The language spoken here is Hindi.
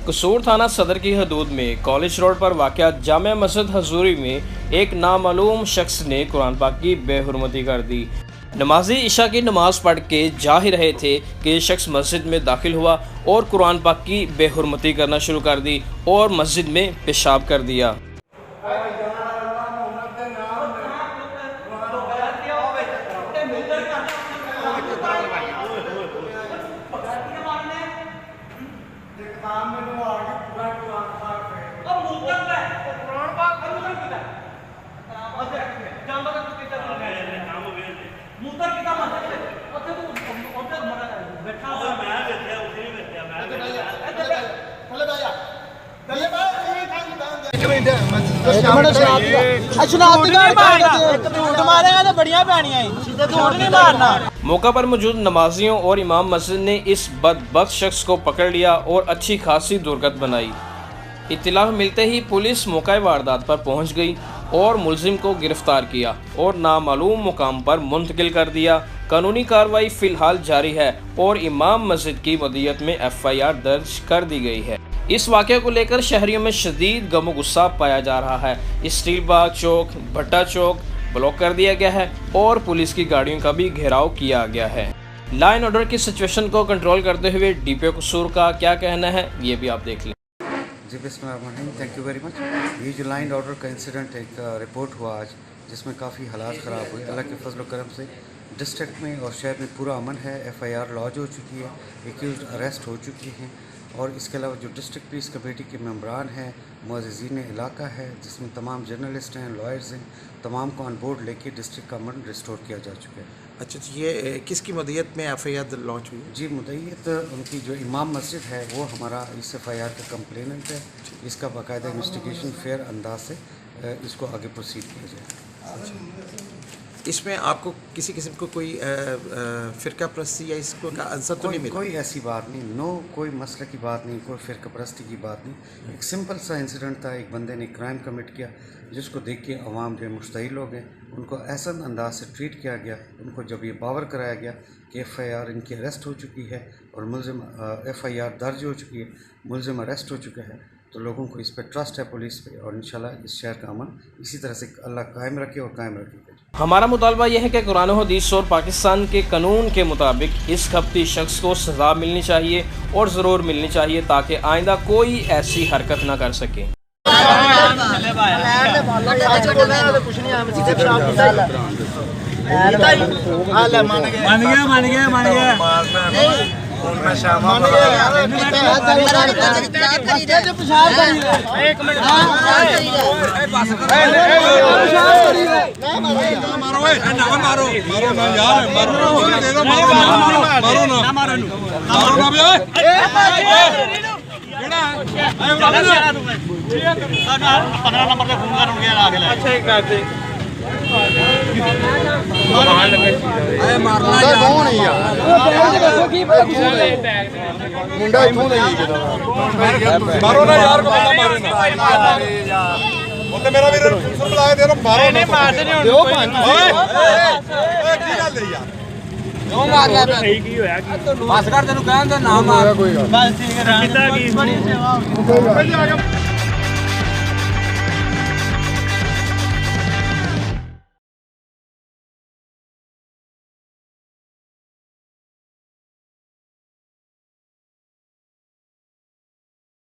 कसूर थाना सदर की हदूद में कॉलेज रोड पर वाक़या जामिया मस्जिद हजूरी में एक नामालूम शख्स ने कुरान पाक की बेहुरमती कर दी। नमाजी इशा की नमाज पढ़ के जा ही रहे थे कि ये शख्स मस्जिद में दाखिल हुआ और कुरान पाक की बेहुरमती करना शुरू कर दी और मस्जिद में पेशाब कर दिया। मौका पर मौजूद नमाजियों और इमाम मस्जिद ने इस बदबख्त शख्स को पकड़ लिया और अच्छी खासी दुर्गत बनाई। इत्तला मिलते ही पुलिस मौका वारदात पर पहुंच गई और मुलजिम को गिरफ्तार किया और नामालूम मुकाम पर मुंतकिल कर दिया। कानूनी कार्रवाई फिलहाल जारी है और इमाम मस्जिद की मदीयत में FIR दर्ज कर दी गई है। इस वाक़े को लेकर शहरियों में शदीद गमो गुस्सा पाया जा रहा है। स्टील बाग चौक, भट्टा चौक ब्लॉक कर दिया गया है और पुलिस की गाड़ियों का भी घेराव किया गया है। लॉ एंड ऑर्डर की सिचुएशन को कंट्रोल करते हुए DPO कसूर का क्या कहना है, ये भी आप देख लें। जी बिस्मिल्लाह, थैंक यू वेरी मच। ये जो लॉ एंड ऑर्डर का इंसिडेंट एक रिपोर्ट हुआ आज, जिसमें काफ़ी हालात ख़राब हुए। अल्लाह के फजल करम से डिस्ट्रिक्ट में और शहर में पूरा अमन है। FIR लॉज हो चुकी है, एक्यूज़ अरेस्ट हो चुके हैं और इसके अलावा जो डिस्ट्रिक्ट पीस कमेटी के मेंबरान हैं, मुअज़्ज़िज़ीन इलाका है, जिसमें तमाम जर्नलिस्ट हैं, लॉयर्स हैं, तमाम को ऑन बोर्ड लेके डिस्ट्रिक्ट का अमन रिस्टोर किया जा चुका है। अच्छा, ये किसकी मदीयत में FIR लॉन्च हुई? जी, मुदय्यत उनकी जो इमाम मस्जिद है वो हमारा इस FIR का कंप्लेनेंट है। इसका बाकायदा इन्वेस्टिगेशन फेयर अंदाज से इसको आगे प्रोसीड किया जाए। अच्छा, इसमें आपको किसी किस्म को कोई फ़िरका परस्ती या इसको का आंसर तो नहीं मिला? कोई ऐसी बात नहीं, नो, कोई मसले की बात नहीं, कोई फ़िरका परस्ती की बात नहीं। एक सिंपल सा इंसिडेंट था। एक बंदे ने क्राइम कमिट किया जिसको देख के अवाम जो मुश्तइल लोग हैं उनको ऐसा अंदाज से ट्रीट किया गया। उनको जब ये बावर कराया गया कि FIR इनकी अरेस्ट हो चुकी है और मुलजिम FIR दर्ज हो चुकी है, मुलजिम अरेस्ट हो चुका है, तो लोगों को इस पर ट्रस्ट है पुलिस पे और इंशाल्लाह इस शहर का अमन इसी तरह से अल्लाह कायम रखे और कायम रखेगा। हमारा मुतालबा यह है कि कुरान और हदीस और पाकिस्तान के कानून के मुताबिक इस खपती शख्स को सज़ा मिलनी चाहिए और ज़रूर मिलनी चाहिए ताकि आइंदा कोई ऐसी हरकत ना कर सके। मारो ना यार, मेरा भी बुलाया दे रहा मारो नहीं मारते नहीं दो की गल है यार, क्यों मार रहा है? ठीक ही होया बस कर, तेनू कहन दे ना मार, कोई गल बस ठीक है।